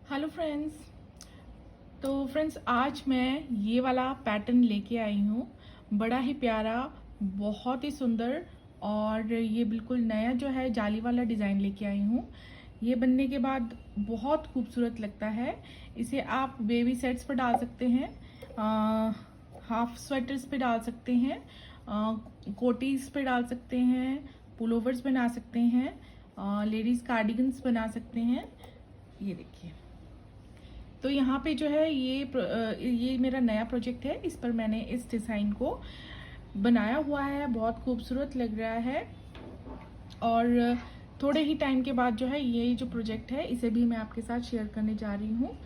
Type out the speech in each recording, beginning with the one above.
Hello friends. तो friends आज मैं ये वाला पैटर्न लेके आई हूँ। बड़ा ही प्यारा, बहुत ही सुंदर और ये बिल्कुल नया जो है जाली वाला डिज़ाइन लेके आई हूँ। ये बनने के बाद बहुत खूबसूरत लगता है। इसे आप बेबी सेट्स पर डाल सकते हैं, हाफ स्वेटर्स पे डाल सकते हैं, कोटीज पे डाल सकते हैं, पुलोवर्स बना सकते हैं, लेडीज़ कार्डिगन्स बना सकते हैं। ये देखिए, तो यहाँ पे जो है ये मेरा नया प्रोजेक्ट है। इस पर मैंने इस डिज़ाइन को बनाया हुआ है। बहुत खूबसूरत लग रहा है और थोड़े ही टाइम के बाद जो है ये जो प्रोजेक्ट है इसे भी मैं आपके साथ शेयर करने जा रही हूँ।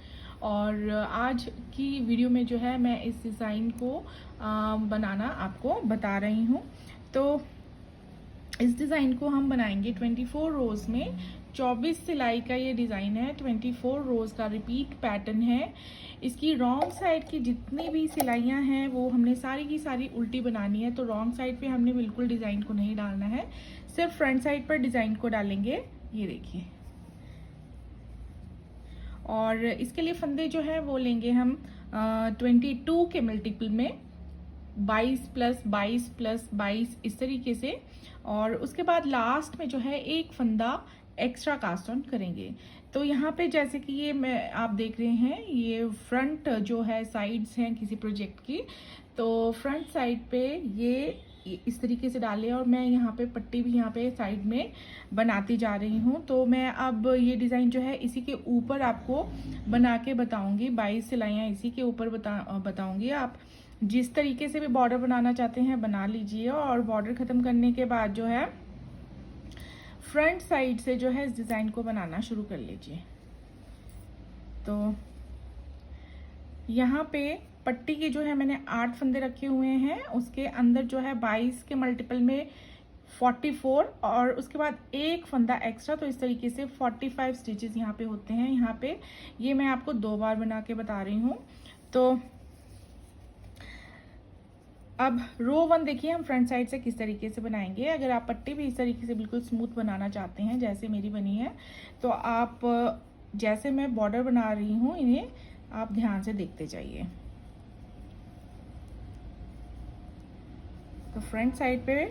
और आज की वीडियो में जो है मैं इस डिज़ाइन को बनाना आपको बता रही हूँ। तो इस डिज़ाइन को हम बनाएंगे 24 रोज़ में। 24 सिलाई का ये डिज़ाइन है, 24 रोज़ का रिपीट पैटर्न है। इसकी रॉन्ग साइड की जितनी भी सिलाइयाँ हैं वो हमने सारी की सारी उल्टी बनानी है। तो रॉन्ग साइड पे हमने बिल्कुल डिज़ाइन को नहीं डालना है, सिर्फ फ्रंट साइड पर डिज़ाइन को डालेंगे। ये देखिए, और इसके लिए फंदे जो है वो लेंगे हम 22 के मल्टीपल में, 22 प्लस 22 प्लस 22 इस तरीके से। और उसके बाद लास्ट में जो है एक फंदा एक्स्ट्रा कास्ट ऑन करेंगे। तो यहाँ पे जैसे कि ये मैं आप देख रहे हैं, ये फ्रंट जो है साइड्स हैं किसी प्रोजेक्ट की, तो फ्रंट साइड पे ये इस तरीके से डाले और मैं यहाँ पे पट्टी भी यहाँ पे साइड में बनाती जा रही हूँ। तो मैं अब ये डिज़ाइन जो है इसी के ऊपर आपको बना के बताऊंगी। 22 सिलाइयाँ इसी के ऊपर बताऊंगी। आप जिस तरीके से भी बॉर्डर बनाना चाहते हैं बना लीजिए। और बॉर्डर ख़त्म करने के बाद जो है फ्रंट साइड से जो है इस डिज़ाइन को बनाना शुरू कर लीजिए। तो यहाँ पे पट्टी के जो है मैंने 8 फंदे रखे हुए हैं, उसके अंदर जो है 22 के मल्टीपल में 44 और उसके बाद एक फंदा एक्स्ट्रा। तो इस तरीके से 45 स्टिचेस यहाँ पे होते हैं। यहाँ पे ये मैं आपको 2 बार बना के बता रही हूँ। तो अब रो 1 देखिए हम फ्रंट साइड से किस तरीके से बनाएंगे। अगर आप पट्टी भी इस तरीके से बिल्कुल स्मूथ बनाना चाहते हैं जैसे मेरी बनी है, तो आप जैसे मैं बॉर्डर बना रही हूँ इन्हें आप ध्यान से देखते जाइए। तो फ्रंट साइड पे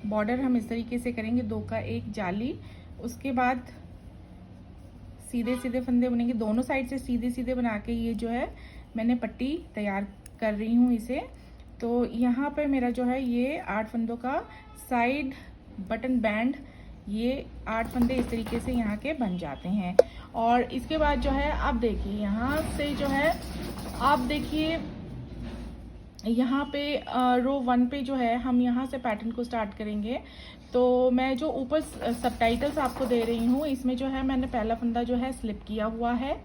बॉर्डर हम इस तरीके से करेंगे, 2 का 1 जाली। उसके बाद सीधे सीधे फंदे बनेंगे, दोनों साइड से सीधे सीधे बना के ये जो है मैंने पट्टी तैयार कर रही हूँ इसे। तो यहाँ पे मेरा जो है ये 8 फंदों का साइड बटन बैंड, ये 8 फंदे इस तरीके से यहाँ के बन जाते हैं। और इसके बाद जो है आप देखिए, यहाँ से जो है आप देखिए यहाँ पे रो 1 पे जो है हम यहाँ से पैटर्न को स्टार्ट करेंगे। तो मैं जो ऊपर सबटाइटल्स आपको दे रही हूँ इसमें जो है मैंने पहला फंदा जो है स्लिप किया हुआ है,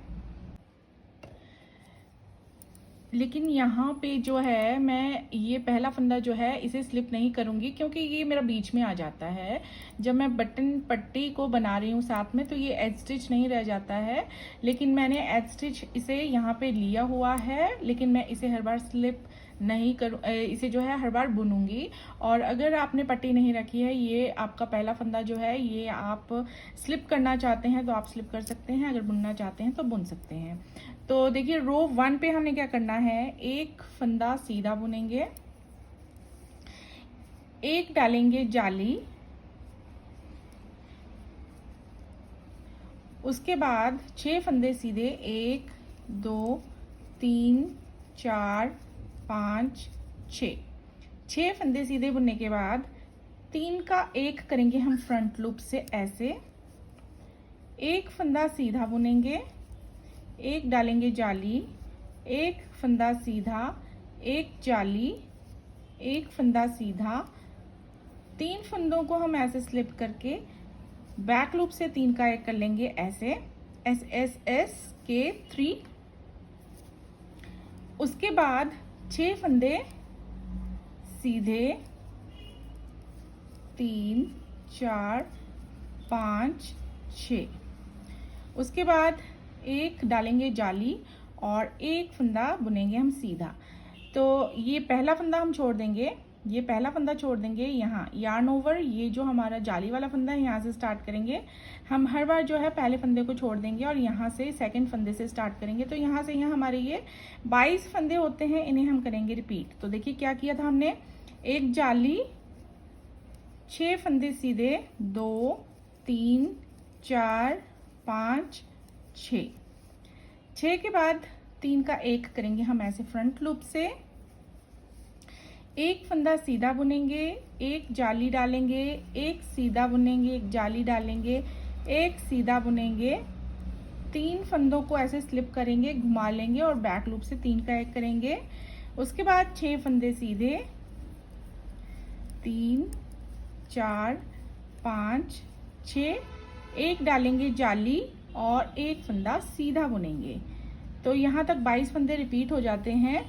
लेकिन यहाँ पे जो है मैं ये पहला फंदा जो है इसे स्लिप नहीं करूँगी क्योंकि ये मेरा बीच में आ जाता है। जब मैं बटन पट्टी को बना रही हूँ साथ में तो ये एज स्टिच नहीं रह जाता है, लेकिन मैंने एज स्टिच इसे यहाँ पे लिया हुआ है, लेकिन मैं इसे हर बार स्लिप नहीं करूँ, इसे जो है हर बार बुनूंगी। और अगर आपने पट्टी नहीं रखी है, ये आपका पहला फंदा जो है ये आप स्लिप करना चाहते हैं तो आप स्लिप कर सकते हैं, अगर बुनना चाहते हैं तो बुन सकते हैं। तो देखिए रो 1 पे हमने क्या करना है, एक फंदा सीधा बुनेंगे, एक डालेंगे जाली, उसके बाद 6 फंदे सीधे, 1 2 3 4 5 6 फंदे सीधे बुनने के बाद 3 का 1 करेंगे हम फ्रंट लूप से ऐसे, एक फंदा सीधा बुनेंगे, एक डालेंगे जाली, एक फंदा सीधा, एक जाली, एक फंदा सीधा, 3 फंदों को हम ऐसे स्लिप करके बैक लूप से 3 का 1 कर लेंगे ऐसे, एस एस एस के 3। उसके बाद 6 फंदे सीधे, 3 4 5 6। उसके बाद एक डालेंगे जाली और एक फंदा बुनेंगे हम सीधा। तो ये पहला फंदा हम छोड़ देंगे, ये पहला फंदा छोड़ देंगे यहाँ यार्न ओवर, ये जो हमारा जाली वाला फंदा है यहाँ से स्टार्ट करेंगे। हम हर बार जो है पहले फंदे को छोड़ देंगे और यहाँ से सेकंड फंदे से स्टार्ट करेंगे। तो यहाँ से यहाँ हमारे ये 22 फंदे होते हैं, इन्हें हम करेंगे रिपीट। तो देखिए क्या किया था हमने, एक जाली, 6 फंदे सीधे, 2 3 4 5 6 के बाद 3 का 1 करेंगे हम ऐसे फ्रंट लूप से, एक फंदा सीधा बुनेंगे, एक जाली डालेंगे, एक सीधा बुनेंगे, एक जाली डालेंगे, एक सीधा बुनेंगे, 3 फंदों को ऐसे स्लिप करेंगे, घुमा लेंगे और बैक लूप से 3 का 1 करेंगे। उसके बाद 6 फंदे सीधे, 3 4 5 6, एक डालेंगे जाली और एक फंदा सीधा बुनेंगे। तो यहाँ तक 22 फंदे रिपीट हो जाते हैं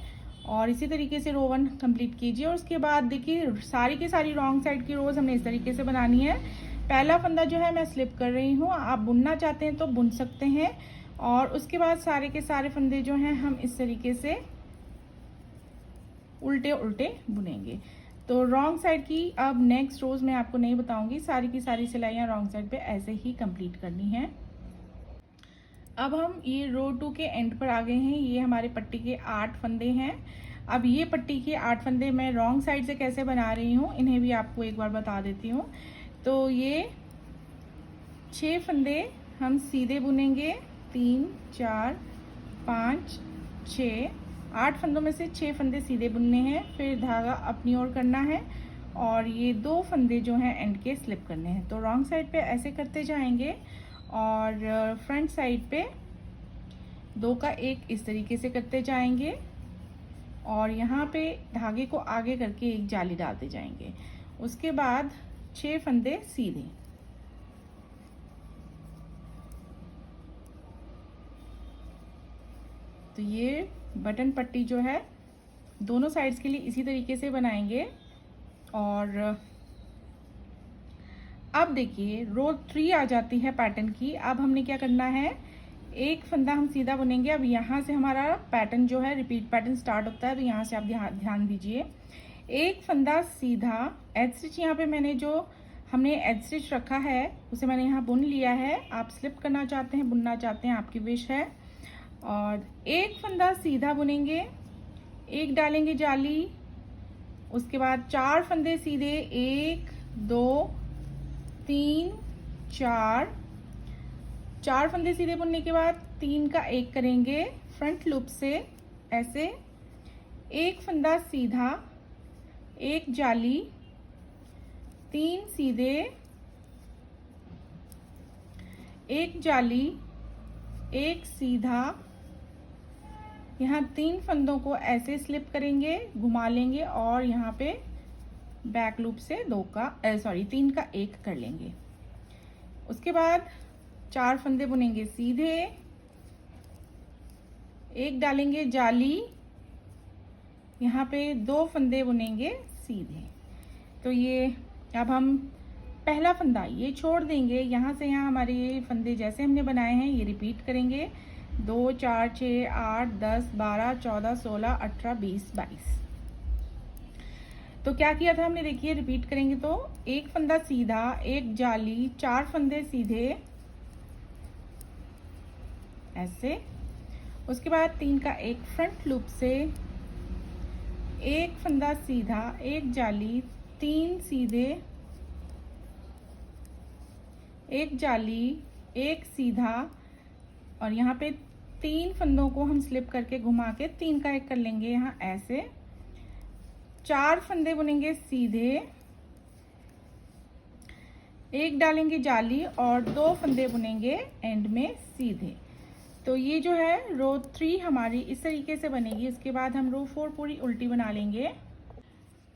और इसी तरीके से रो 1 कंप्लीट कीजिए। और उसके बाद देखिए सारी की सारी रॉन्ग साइड की रोज हमने इस तरीके से बनानी है। पहला फंदा जो है मैं स्लिप कर रही हूँ, आप बुनना चाहते हैं तो बुन सकते हैं। और उसके बाद सारे के सारे फंदे जो हैं हम इस तरीके से उल्टे उल्टे बुनेंगे। तो रॉन्ग साइड की अब नेक्स्ट रोज मैं आपको नहीं बताऊंगी, सारी की सारी सिलाइयाँ रॉन्ग साइड पे ऐसे ही कंप्लीट करनी है। अब हम ये रो 2 के एंड पर आ गए हैं। ये हमारे पट्टी के 8 फंदे हैं। अब ये पट्टी के 8 फंदे मैं रॉन्ग साइड से कैसे बना रही हूँ इन्हें भी आपको एक बार बता देती हूँ। तो ये 6 फंदे हम सीधे बुनेंगे, 3 4 5 6, 8 फंदों में से 6 फंदे सीधे बुनने हैं, फिर धागा अपनी ओर करना है और ये 2 फंदे जो हैं एंड के स्लिप करने हैं। तो रॉन्ग साइड पे ऐसे करते जाएंगे और फ्रंट साइड पे 2 का 1 इस तरीके से करते जाएंगे और यहाँ पे धागे को आगे करके एक जाली डालते जाएंगे। उसके बाद 6 फंदे सीधे, तो ये बटन पट्टी जो है दोनों साइड्स के लिए इसी तरीके से बनाएंगे। और अब देखिए रो 3 आ जाती है पैटर्न की। अब हमने क्या करना है, एक फंदा हम सीधा बुनेंगे। अब यहाँ से हमारा पैटर्न जो है रिपीट पैटर्न स्टार्ट होता है, तो यहाँ से आप ध्यान दीजिए। एक फंदा सीधा, एज स्टिच यहाँ पे मैंने जो हमने एज स्टिच रखा है उसे मैंने यहाँ बुन लिया है। आप स्लिप करना चाहते हैं, बुनना चाहते हैं, आपकी विश है। और एक फंदा सीधा बुनेंगे, एक डालेंगे जाली, उसके बाद 4 फंदे सीधे, 1 2 3 4 फंदे सीधे बुनने के बाद 3 का 1 करेंगे फ्रंट लूप से ऐसे, एक फंदा सीधा, एक जाली, 3 सीधे, एक जाली, एक सीधा, यहाँ 3 फंदों को ऐसे स्लिप करेंगे, घुमा लेंगे और यहाँ पे बैक लूप से 3 का 1 कर लेंगे। उसके बाद 4 फंदे बुनेंगे सीधे, एक डालेंगे जाली, यहाँ पे 2 फंदे बुनेंगे सीधे। तो ये अब हम पहला फंदा ये छोड़ देंगे, यहाँ से यहाँ हमारे ये फंदे जैसे हमने बनाए हैं ये रिपीट करेंगे। 2 4 6 8 10 12 14 16 18 20 22। तो क्या किया था हमने, देखिए रिपीट करेंगे तो एक फंदा सीधा, एक जाली, 4 फंदे सीधे ऐसे, उसके बाद 3 का 1 फ्रंट लूप से, एक फंदा सीधा, एक जाली, 3 सीधे, एक जाली, एक सीधा और यहाँ पे 3 फंदों को हम स्लिप करके घुमा के 3 का 1 कर लेंगे। यहाँ ऐसे 4 फंदे बुनेंगे सीधे, एक डालेंगे जाली और 2 फंदे बुनेंगे एंड में सीधे। तो ये जो है रो 3 हमारी इस तरीके से बनेगी। इसके बाद हम रो 4 पूरी उल्टी बना लेंगे।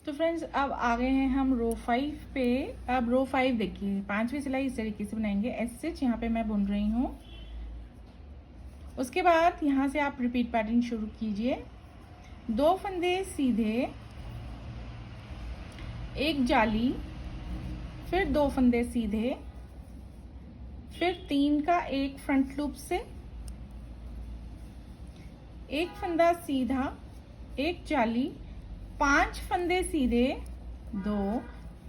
तो फ्रेंड्स अब आ गए हैं हम रो 5 पे। अब रो 5 देखिए 5वीं सिलाई इस तरीके से बनाएंगे, एस स्टिच यहाँ पे मैं बुन रही हूँ। उसके बाद यहाँ से आप रिपीट पैटर्न शुरू कीजिए। 2 फंदे सीधे, एक जाली, फिर 2 फंदे सीधे, फिर 3 का 1 फ्रंट लूप से, एक फंदा सीधा, एक जाली, 5 फंदे सीधे, 2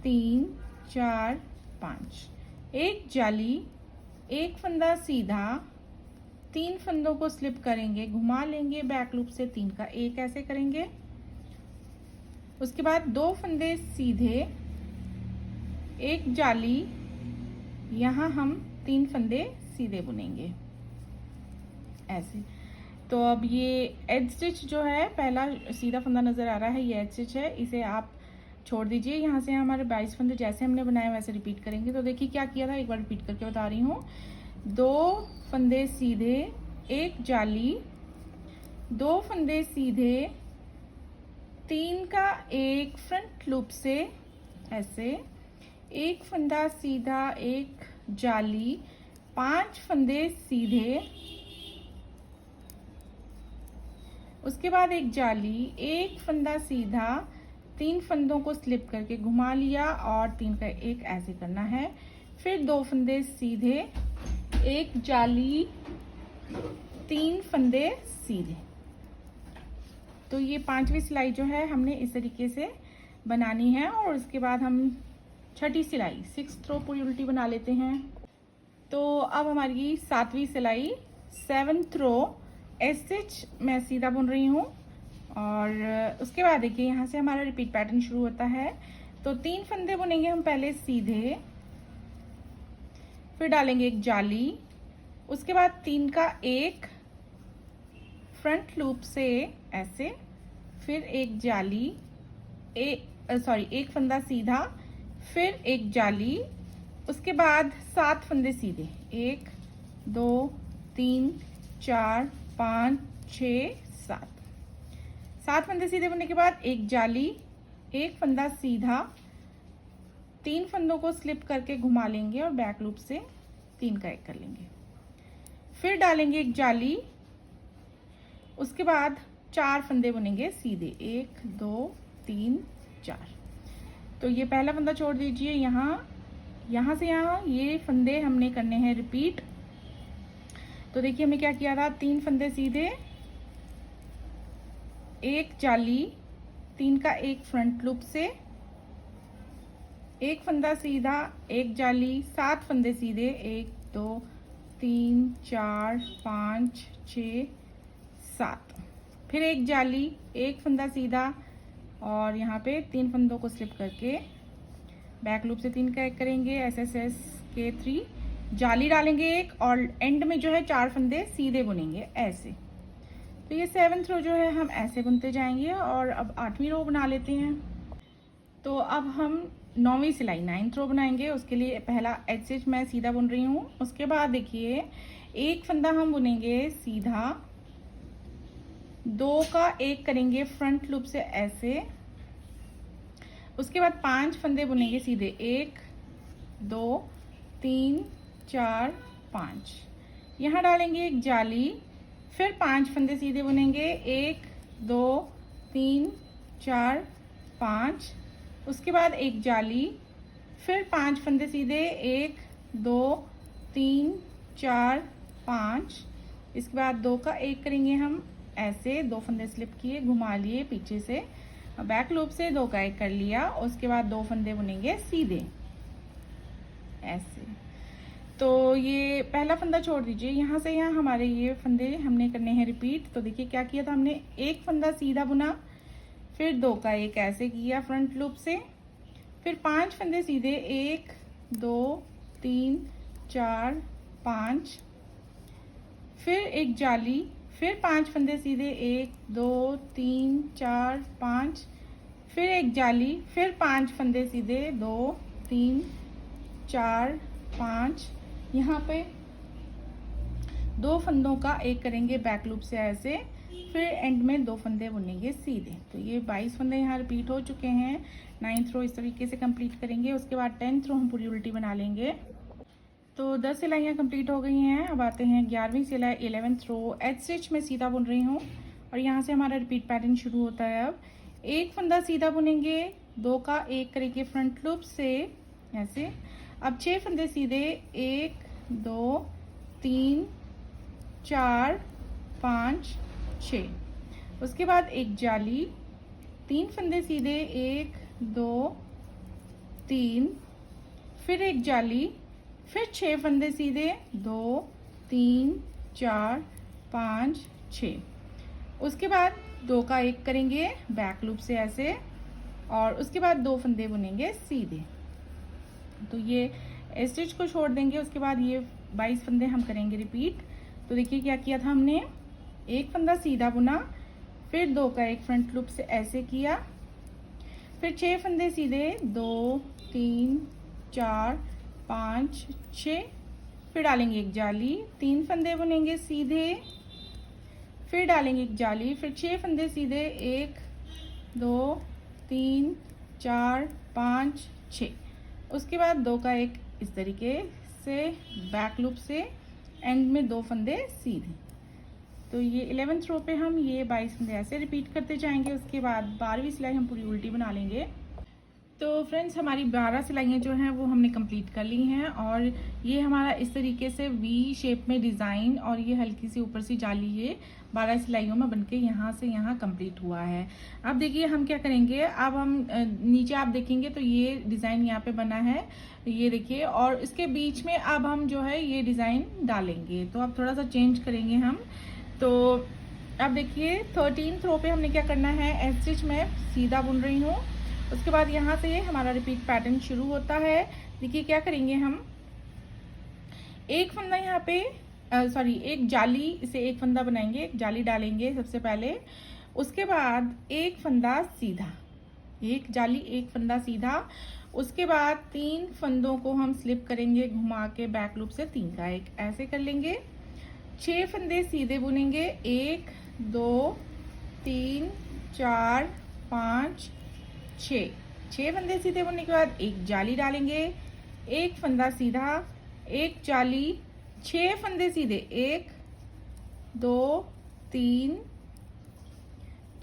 3 4 5, एक जाली, एक फंदा सीधा, 3 फंदों को स्लिप करेंगे, घुमा लेंगे बैक लूप से 3 का एक ऐसे करेंगे। उसके बाद 2 फंदे सीधे, एक जाली, यहाँ हम 3 फंदे सीधे बुनेंगे ऐसे। तो अब ये एज स्टिच जो है, पहला सीधा फंदा नजर आ रहा है, ये एज स्टिच है, इसे आप छोड़ दीजिए। यहाँ से हमारे 22 फंदे जैसे हमने बनाए वैसे रिपीट करेंगे। तो देखिए क्या किया था, एक बार रिपीट करके बता रही हूँ। 2 फंदे सीधे, एक जाली, 2 फंदे सीधे, 3 का एक फ्रंट लूप से ऐसे, एक फंदा सीधा, एक जाली, 5 फंदे सीधे, उसके बाद एक जाली, एक फंदा सीधा, 3 फंदों को स्लिप करके घुमा लिया और 3 का एक ऐसे करना है। फिर 2 फंदे सीधे, एक जाली, 3 फंदे सीधे। तो ये 5वीं सिलाई जो है हमने इस तरीके से बनानी है। और उसके बाद हम 6ठी सिलाई 6th रो पूरी उल्टी बना लेते हैं। तो अब हमारी 7वीं सिलाई 7th रो एस स्टिच मैं सीधा बुन रही हूँ। और उसके बाद देखिए यहाँ से हमारा रिपीट पैटर्न शुरू होता है। तो 3 फंदे बुनेंगे हम पहले सीधे, फिर डालेंगे एक जाली, उसके बाद 3 का एक फ्रंट लूप से ऐसे, फिर एक जाली, एक फंदा सीधा, फिर एक जाली, उसके बाद 7 फंदे सीधे, 1 2 3 4 5 6 7 फंदे सीधे बनने के बाद एक जाली, एक फंदा सीधा, 3 फंदों को स्लिप करके घुमा लेंगे और बैक लूप से 3 का एक कर लेंगे। फिर डालेंगे एक जाली, उसके बाद 4 फंदे बुनेंगे सीधे, 1 2 3 4। तो ये पहला फंदा छोड़ दीजिए। यहाँ से यहाँ ये फंदे हमने करने हैं रिपीट। तो देखिए हमने क्या किया था, 3 फंदे सीधे, एक जाली, 3 का एक फ्रंट लूप से, एक फंदा सीधा, एक जाली, 7 फंदे सीधे, 1 2 3 4 5 6 7, फिर एक जाली, एक फंदा सीधा और यहाँ पे 3 फंदों को स्लिप करके बैक लूप से 3 का एक करेंगे। SSS के 3 जाली डालेंगे एक और एंड में जो है 4 फंदे सीधे बुनेंगे ऐसे। तो ये 7th रो जो है हम ऐसे बुनते जाएंगे। और अब 8वीं रो बना लेते हैं। तो अब हम 9वीं सिलाई 9th रो बनाएंगे। उसके लिए पहला एज स्टिच मैं सीधा बुन रही हूँ। उसके बाद देखिए एक फंदा हम बुनेंगे सीधा, 2 का एक करेंगे फ्रंट लूप से ऐसे, उसके बाद 5 फंदे बुनेंगे सीधे, 1 2 3 4 5, यहाँ डालेंगे एक जाली, फिर 5 फंदे सीधे बुनेंगे, 1 2 3 4 5, उसके बाद एक जाली, फिर 5 फंदे सीधे, 1 2 3 4 5, इसके बाद 2 का एक करेंगे हम ऐसे, 2 फंदे स्लिप किए, घुमा लिए पीछे से, बैक लूप से 2 का एक कर लिया, उसके बाद 2 फंदे बुनेंगे सीधे ऐसे। तो ये पहला फंदा छोड़ दीजिए। यहाँ से यहाँ हमारे ये फंदे हमने करने हैं रिपीट। तो देखिए क्या किया था हमने, एक फंदा सीधा बुना, फिर 2 का एक ऐसे किया फ्रंट लूप से, फिर 5 फंदे सीधे, 1 2 3 4 5, फिर एक जाली, फिर 5 फंदे सीधे, 1 2 3 4 5, फिर एक जाली, फिर 5 फंदे सीधे, 2 3 4 5, यहाँ पे 2 फंदों का एक करेंगे बैक लूप से ऐसे, फिर एंड में 2 फंदे बुनेंगे सीधे। तो ये 22 फंदे यहाँ रिपीट हो चुके हैं। 9th रो इस तरीके से कंप्लीट करेंगे। उसके बाद 10th रो हम पूरी उल्टी बना लेंगे। तो 10 सिलाइयाँ कंप्लीट हो गई हैं। अब आते हैं 11वीं सिलाई 11th रो एज स्टिच में सीधा बुन रही हूँ और यहाँ से हमारा रिपीट पैटर्न शुरू होता है। अब एक फंदा सीधा बुनेंगे, 2 का एक करेंगे फ्रंट लूप से ऐसे। अब 6 फंदे सीधे, 1 2 3 4 5 6, उसके बाद एक जाली, 3 फंदे सीधे, 1 2 3, फिर एक जाली, फिर 6 फंदे सीधे, 2 3 4 5 6। उसके बाद 2 का 1 करेंगे बैक लूप से ऐसे, और उसके बाद 2 फंदे बुनेंगे सीधे। तो ये स्टिच को छोड़ देंगे। उसके बाद ये 22 फंदे हम करेंगे रिपीट। तो देखिए क्या किया था हमने, 1 फंदा सीधा बुना, फिर 2 का 1 फ्रंट लूप से ऐसे किया, फिर 6 फंदे सीधे, 2 3 4 5 6, फिर डालेंगे एक जाली, 3 फंदे बुनेंगे सीधे, फिर डालेंगे एक जाली, फिर 6 फंदे सीधे, 1 2 3 4 5 6। उसके बाद 2 का 1 इस तरीके से बैक लूप से, एंड में 2 फंदे सीधे। तो ये 11th रो पे हम ये 22 फंदे ऐसे रिपीट करते जाएंगे। उसके बाद 12वीं सिलाई हम पूरी उल्टी बना लेंगे। तो फ्रेंड्स हमारी 12 सिलाइयाँ जो हैं वो हमने कंप्लीट कर ली हैं, और ये हमारा इस तरीके से वी शेप में डिज़ाइन, और ये हल्की सी ऊपर सी जाली ये 12 सिलाइयों में बनके यहाँ से यहाँ कंप्लीट हुआ है। अब देखिए हम क्या करेंगे, अब हम नीचे आप देखेंगे तो ये डिज़ाइन यहाँ पे बना है, ये देखिए, और इसके बीच में अब हम जो है ये डिज़ाइन डालेंगे। तो अब थोड़ा सा चेंज करेंगे हम। तो अब देखिए 13th रो पे हमने क्या करना है, एस स्टिच में सीधा बुन रही हूँ। उसके बाद यहाँ से हमारा रिपीट पैटर्न शुरू होता है। देखिए क्या करेंगे हम, एक फंदा यहाँ पे एक जाली से एक फंदा बनाएंगे, एक जाली डालेंगे सबसे पहले। उसके बाद एक फंदा सीधा, एक जाली एक फंदा सीधा। उसके बाद 3 फंदों को हम स्लिप करेंगे घुमा के बैक लूप से, 3 का 1 ऐसे कर लेंगे। 6 फंदे सीधे बुनेंगे, 1 2 3 4 5 6। 6 फंदे सीधे बुनने के बाद एक जाली डालेंगे, एक फंदा सीधा, एक जाली, 6 फंदे सीधे, 1 2 3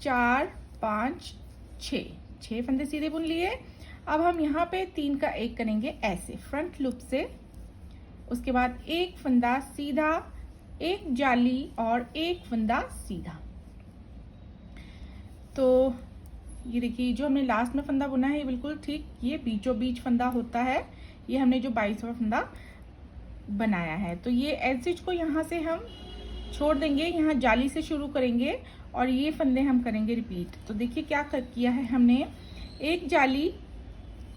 4 5 6। 6 फंदे सीधे बुन लिए। अब हम यहाँ पे 3 का 1 करेंगे ऐसे फ्रंट लूप से। उसके बाद एक फंदा सीधा, एक जाली और एक फंदा सीधा। तो ये देखिए जो हमने लास्ट में फंदा बुना है ये बिल्कुल ठीक ये बीचों बीच फंदा होता है। ये हमने जो 22वां फंदा बनाया है। तो ये एज स्टिच को यहाँ से हम छोड़ देंगे, यहाँ जाली से शुरू करेंगे और ये फंदे हम करेंगे रिपीट। तो देखिए क्या किया है हमने, एक जाली,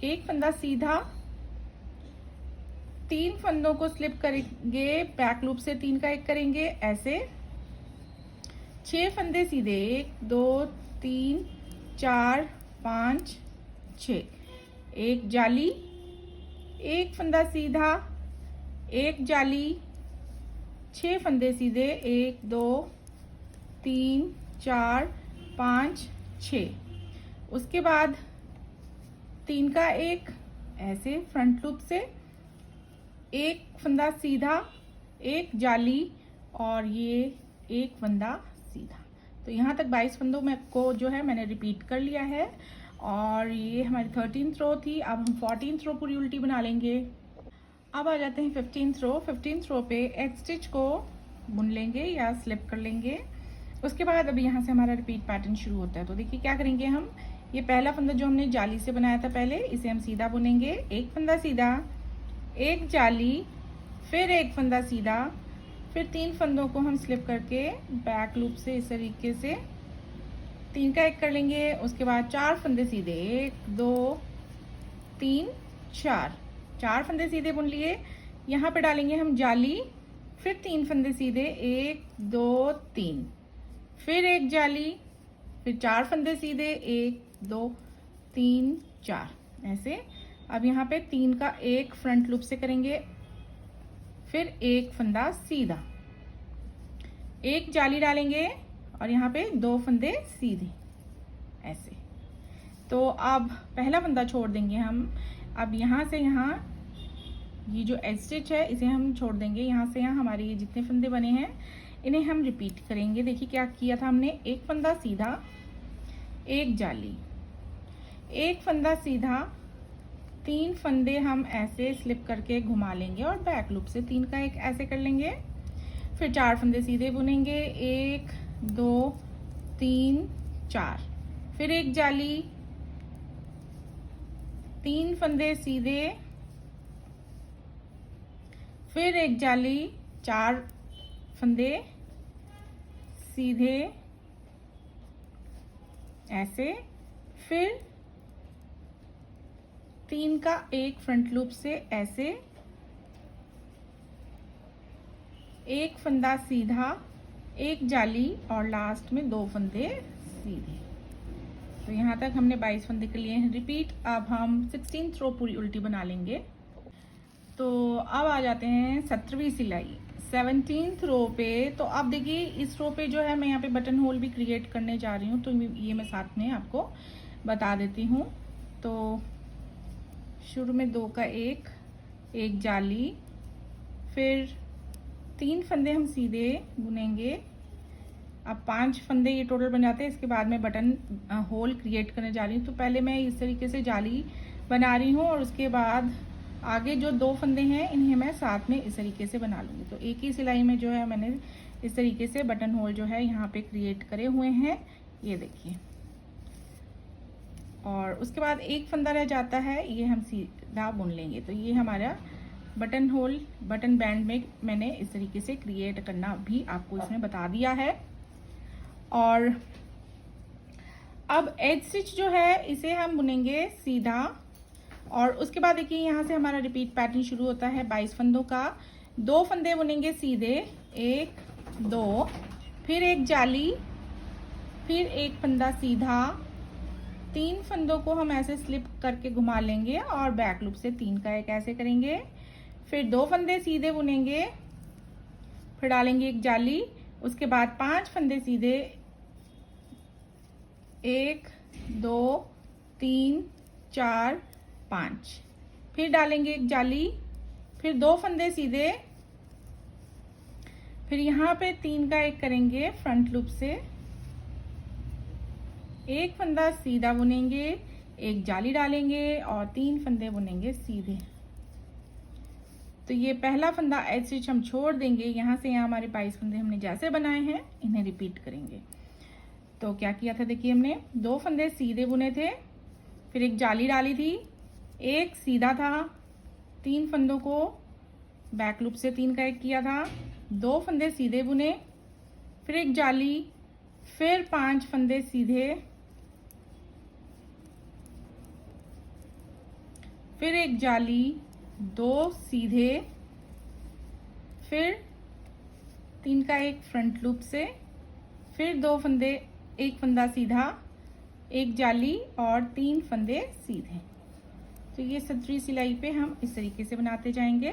एक फंदा सीधा, 3 फंदों को स्लिप करेंगे बैक लूप से, 3 का 1 करेंगे ऐसे। 6 फंदे सीधे, 1 2 3 4 5 6। एक जाली, एक फंदा सीधा, एक जाली, 6 फंदे सीधे, 1 2 3 4 5 6। उसके बाद 3 का 1 ऐसे फ्रंट लूप से, एक फंदा सीधा, एक जाली और ये एक फंदा सीधा। तो यहाँ तक 22 फंदों में को जो है मैंने रिपीट कर लिया है। और ये हमारी 13th रो थी। अब हम 14th रो पूरी उल्टी बना लेंगे। अब आ जाते हैं 15th रो। 15th रो पे एज स्टिच को बुन लेंगे या स्लिप कर लेंगे। उसके बाद अब यहाँ से हमारा रिपीट पैटर्न शुरू होता है। तो देखिए क्या करेंगे हम, ये पहला फंदा जो हमने जाली से बनाया था पहले, इसे हम सीधा बुनेंगे। एक फंदा सीधा, एक जाली, फिर एक फंदा सीधा, फिर 3 फंदों को हम स्लिप करके बैक लूप से इस तरीके से 3 का 1 कर लेंगे। उसके बाद 4 फंदे सीधे, 1 2 3 4, 4 फंदे सीधे बुन लिए। यहाँ पे डालेंगे हम जाली, फिर 3 फंदे सीधे, 1 2 3, फिर एक जाली, फिर 4 फंदे सीधे, 1 2 3 4 ऐसे। अब यहाँ पे 3 का 1 फ्रंट लूप से करेंगे, फिर एक फंदा सीधा, एक जाली डालेंगे और यहाँ पे 2 फंदे सीधे ऐसे। तो अब पहला फंदा छोड़ देंगे हम। अब यहाँ से यहाँ ये जो एज स्टिच है इसे हम छोड़ देंगे। यहाँ से यहाँ हमारे ये जितने फंदे बने हैं इन्हें हम रिपीट करेंगे। देखिए क्या किया था हमने, एक फंदा सीधा, एक जाली, एक फंदा सीधा, 3 फंदे हम ऐसे स्लिप करके घुमा लेंगे और बैक लूप से 3 का 1 ऐसे कर लेंगे। फिर 4 फंदे सीधे बुनेंगे, 1 2 3 4, फिर एक जाली, 3 फंदे सीधे, फिर एक जाली, 4 फंदे सीधे ऐसे, फिर 3 का एक फ्रंट लूप से ऐसे, एक फंदा सीधा, एक जाली और लास्ट में 2 फंदे सीधे। तो यहाँ तक हमने 22 फंदे के लिए हैं रिपीट। अब हम 16th रो पूरी उल्टी बना लेंगे। तो अब आ जाते हैं 17वीं सिलाई 17th रो पे। तो अब देखिए इस रो पे जो है मैं यहाँ पे बटन होल भी क्रिएट करने जा रही हूँ, तो ये मैं साथ में आपको बता देती हूँ। तो शुरू में 2 का एक जाली, फिर 3 फंदे हम सीधे बुनेंगे। अब 5 फंदे ये टोटल बन जाते हैं। इसके बाद मैं बटन होल क्रिएट करने जा रही हूँ। तो पहले मैं इस तरीके से जाली बना रही हूँ और उसके बाद आगे जो 2 फंदे हैं इन्हें मैं साथ में इस तरीके से बना लूँगी। तो एक ही सिलाई में जो है मैंने इस तरीके से बटन होल जो है यहाँ पे क्रिएट करे हुए हैं, ये देखिए। और उसके बाद एक फंदा रह जाता है, ये हम सीधा बुन लेंगे। तो ये हमारा बटन होल बटन बैंड में मैंने इस तरीके से क्रिएट करना भी आपको इसमें बता दिया है। और अब एज स्टिच जो है इसे हम बुनेंगे सीधा। और उसके बाद देखिए यहाँ से हमारा रिपीट पैटर्न शुरू होता है 22 फंदों का। 2 फंदे बुनेंगे सीधे, 1 2, फिर एक जाली, फिर एक फंदा सीधा, 3 फंदों को हम ऐसे स्लिप करके घुमा लेंगे और बैक लूप से 3 का एक ऐसे करेंगे। फिर 2 फंदे सीधे बुनेंगे, फिर डालेंगे एक जाली, उसके बाद 5 फंदे सीधे, 1 2 3 4 5, फिर डालेंगे एक जाली, फिर 2 फंदे सीधे, फिर यहाँ पे 3 का एक करेंगे फ्रंट लूप से, एक फंदा सीधा बुनेंगे, एक जाली डालेंगे और 3 फंदे बुनेंगे सीधे। तो ये पहला फंदा एज स्टिच हम छोड़ देंगे। यहाँ से यहाँ हमारे 22 फंदे हमने जैसे बनाए हैं इन्हें रिपीट करेंगे। तो क्या किया था देखिए, हमने 2 फंदे सीधे बुने थे, फिर एक जाली डाली थी, एक सीधा था, 3 फंदों को बैक लूप से 3 का एक किया था, 2 फंदे सीधे बुने, फिर एक जाली, फिर 5 फंदे सीधे, फिर एक जाली, 2 सीधे, फिर 3 का एक फ्रंट लूप से, फिर 2 फंदे, एक फंदा सीधा, एक जाली और 3 फंदे सीधे। तो ये 17वीं सिलाई पे हम इस तरीके से बनाते जाएंगे।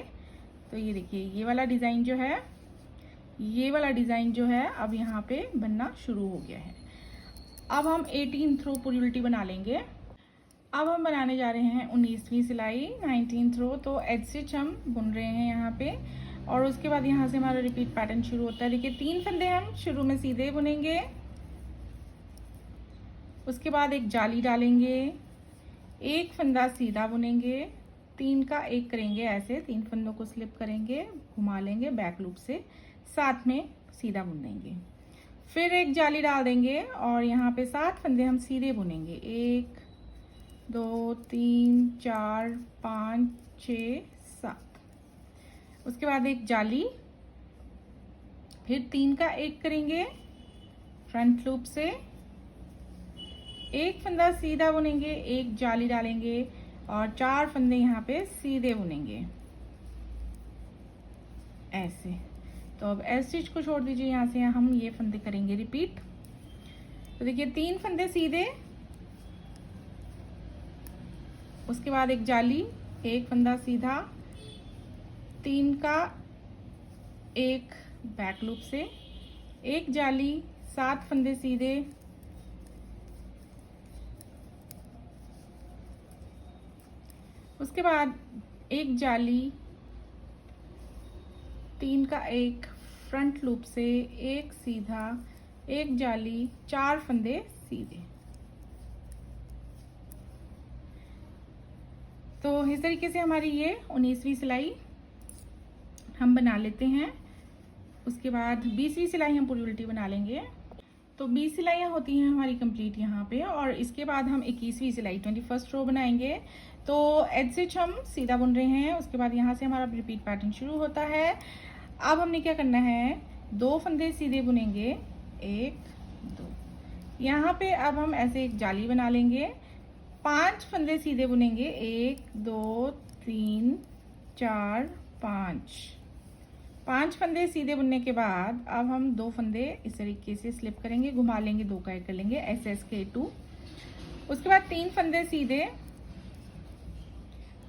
तो ये देखिए ये वाला डिज़ाइन जो है, ये वाला डिज़ाइन जो है अब यहाँ पे बनना शुरू हो गया है। अब हम 18th रो पूरी उल्टी बना लेंगे। अब हम बनाने जा रहे हैं 19वीं सिलाई 19th रो। तो एज स्टिच हम बुन रहे हैं यहाँ पे और उसके बाद यहाँ से हमारा रिपीट पैटर्न शुरू होता है। देखिए 3 फंदे हम शुरू में सीधे बुनेंगे, उसके बाद एक जाली डालेंगे, एक फंदा सीधा बुनेंगे, 3 का एक करेंगे ऐसे, 3 फंदों को स्लिप करेंगे, घुमा लेंगे बैक लूप से, साथ में सीधा बुन देंगे, फिर एक जाली डाल देंगे और यहाँ पे 7 फंदे हम सीधे बुनेंगे, 1 2 3 4 5 6 7। उसके बाद एक जाली, फिर 3 का एक करेंगे फ्रंट लूप से, एक फंदा सीधा बुनेंगे, एक जाली डालेंगे और 4 फंदे यहाँ पे सीधे बुनेंगे ऐसे। तो अब एज स्टिच को छोड़ दीजिए, यहाँ से हम ये फंदे करेंगे रिपीट। तो देखिए 3 फंदे सीधे, उसके बाद एक जाली, एक फंदा सीधा, 3 का एक बैक लूप से, एक जाली, 7 फंदे सीधे, उसके बाद एक जाली, 3 का एक फ्रंट लूप से, एक सीधा, एक जाली, 4 फंदे सीधे। तो इस तरीके से हमारी ये 19वीं सिलाई हम बना लेते हैं। उसके बाद 20वीं सिलाई हम पूरी उल्टी बना लेंगे। तो 20 सिलाइयाँ होती हैं हमारी कंप्लीट यहाँ पे, और इसके बाद हम 21वीं सिलाई 21st रो बनाएंगे। तो एज स्टिच हम सीधा बुन रहे हैं, उसके बाद यहाँ से हमारा रिपीट पैटर्न शुरू होता है। अब हमने क्या करना है, 2 फंदे सीधे बुनेंगे, 1 2। यहाँ पे अब हम ऐसे एक जाली बना लेंगे, 5 फंदे सीधे बुनेंगे, 1 2 3 4 5 फंदे सीधे बुनने के बाद अब हम 2 फंदे इस तरीके से स्लिप करेंगे, घुमा लेंगे, 2 का एक कर लेंगे, SSK2। उसके बाद 3 फंदे सीधे,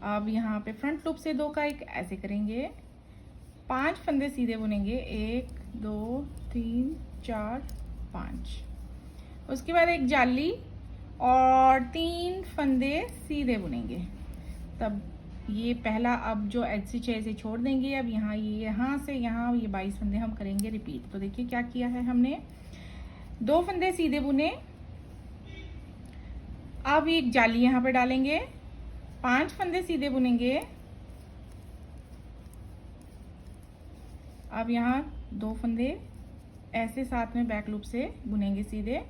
अब यहाँ पे फ्रंट लूप से 2 का एक ऐसे करेंगे, 5 फंदे सीधे बुनेंगे, 1 2 3 4 5। उसके बाद एक जाली और 3 फंदे सीधे बुनेंगे। तब ये पहला अब जो एज स्टिच है इसे छोड़ देंगे। अब यहाँ से यहाँ ये 22 फंदे हम करेंगे रिपीट। तो देखिए क्या किया है हमने, 2 फंदे सीधे बुने, अब एक जाली यहाँ पे डालेंगे, 5 फंदे सीधे बुनेंगे, अब यहाँ 2 फंदे ऐसे साथ में बैक लूप से बुनेंगे सीधे,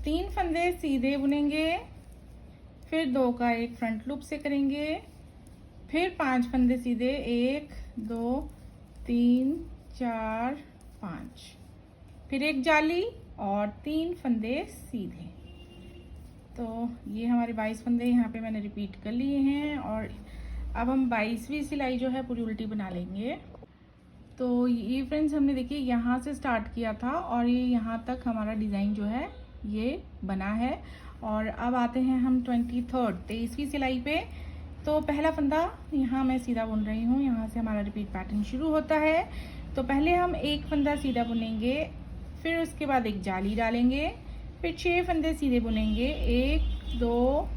3 फंदे सीधे बुनेंगे, फिर 2 का एक फ्रंट लूप से करेंगे, फिर 5 फंदे सीधे, 1 2 3 4 5, फिर एक जाली और 3 फंदे सीधे। तो ये हमारे 22 फंदे यहाँ पे मैंने रिपीट कर लिए हैं। और अब हम 22वीं सिलाई जो है पूरी उल्टी बना लेंगे। तो ये फ्रेंड्स हमने देखिए यहाँ से स्टार्ट किया था और ये यहाँ तक हमारा डिज़ाइन जो है ये बना है। और अब आते हैं हम 23वीं सिलाई पे। तो पहला फंदा यहाँ मैं सीधा बुन रही हूँ, यहाँ से हमारा रिपीट पैटर्न शुरू होता है। तो पहले हम एक फंदा सीधा बुनेंगे, फिर उसके बाद एक जाली डालेंगे, फिर 6 फंदे सीधे बुनेंगे, 1 2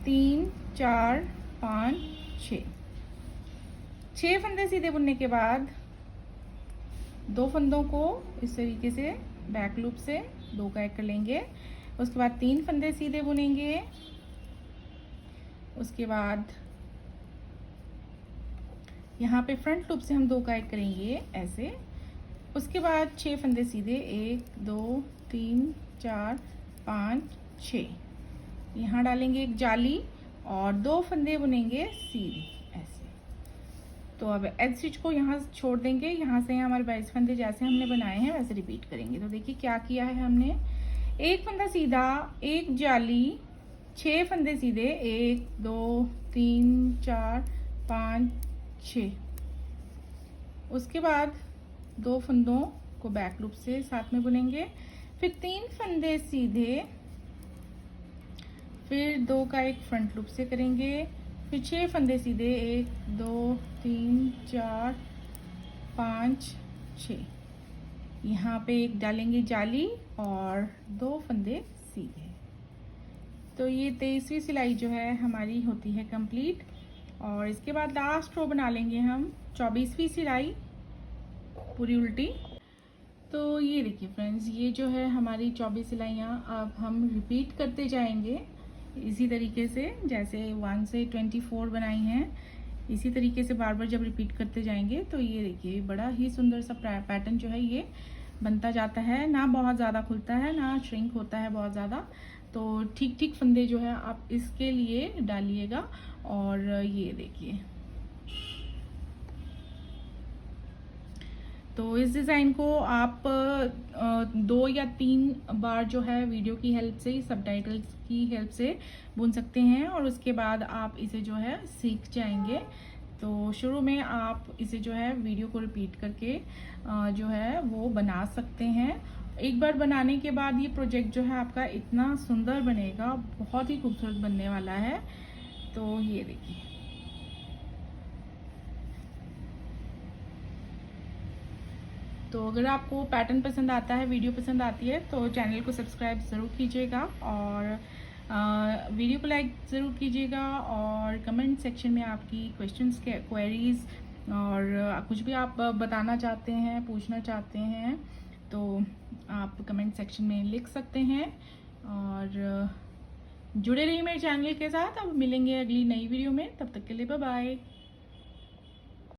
3 4 5 6 फंदे सीधे बुनने के बाद 2 फंदों को इस तरीके से बैक लूप से 2 का एक कर लेंगे। उसके बाद 3 फंदे सीधे बुनेंगे, उसके बाद यहाँ पे फ्रंट लूप से हम 2 का एक करेंगे ऐसे। उसके बाद 6 फंदे सीधे, 1 2 3 4 5 6, यहाँ डालेंगे एक जाली और 2 फंदे बुनेंगे सीधे ऐसे। तो अब एज स्टिच को यहाँ छोड़ देंगे, यहाँ से हमारे 22 फंदे जैसे हमने बनाए हैं वैसे रिपीट करेंगे। तो देखिए क्या किया है हमने, एक फंदा सीधा, एक जाली, 6 फंदे सीधे, 1 2 3 4 5 6। उसके बाद 2 फंदों को बैक लूप से साथ में बुनेंगे, फिर 3 फंदे सीधे, फिर 2 का एक फ्रंट लूप से करेंगे, फिर 6 फंदे सीधे, 1 2 3 4 5 6, यहाँ पे एक डालेंगे जाली और 2 फंदे सीधे। तो ये 23वीं सिलाई जो है हमारी होती है कंप्लीट। और इसके बाद लास्ट रो बना लेंगे हम 24वीं सिलाई पूरी उल्टी। तो ये देखिए फ्रेंड्स, ये जो है हमारी 24 सिलाइयाँ अब हम रिपीट करते जाएंगे इसी तरीके से, जैसे 1 से 24 बनाई हैं, इसी तरीके से बार बार जब रिपीट करते जाएंगे तो ये देखिए बड़ा ही सुंदर सा पैटर्न जो है ये बनता जाता है। ना बहुत ज़्यादा खुलता है ना श्रिंक होता है बहुत ज़्यादा। तो ठीक ठीक फंदे जो है आप इसके लिए डालिएगा। और ये देखिए, तो इस डिज़ाइन को आप 2 या 3 बार जो है वीडियो की हेल्प से, सबटाइटल्स की हेल्प से बुन सकते हैं और उसके बाद आप इसे जो है सीख जाएंगे। तो शुरू में आप इसे जो है वीडियो को रिपीट करके जो है वो बना सकते हैं। एक बार बनाने के बाद ये प्रोजेक्ट जो है आपका इतना सुंदर बनेगा, बहुत ही खूबसूरत बनने वाला है। तो ये देखिए, तो अगर आपको पैटर्न पसंद आता है, वीडियो पसंद आती है, तो चैनल को सब्सक्राइब ज़रूर कीजिएगा और वीडियो को लाइक ज़रूर कीजिएगा। और कमेंट सेक्शन में आपकी क्वेश्चंस के क्वेरीज और कुछ भी आप बताना चाहते हैं, पूछना चाहते हैं, तो आप कमेंट सेक्शन में लिख सकते हैं। और जुड़े रहिए मेरे चैनल के साथ। अब मिलेंगे अगली नई वीडियो में, तब तक के लिए बाय बाय।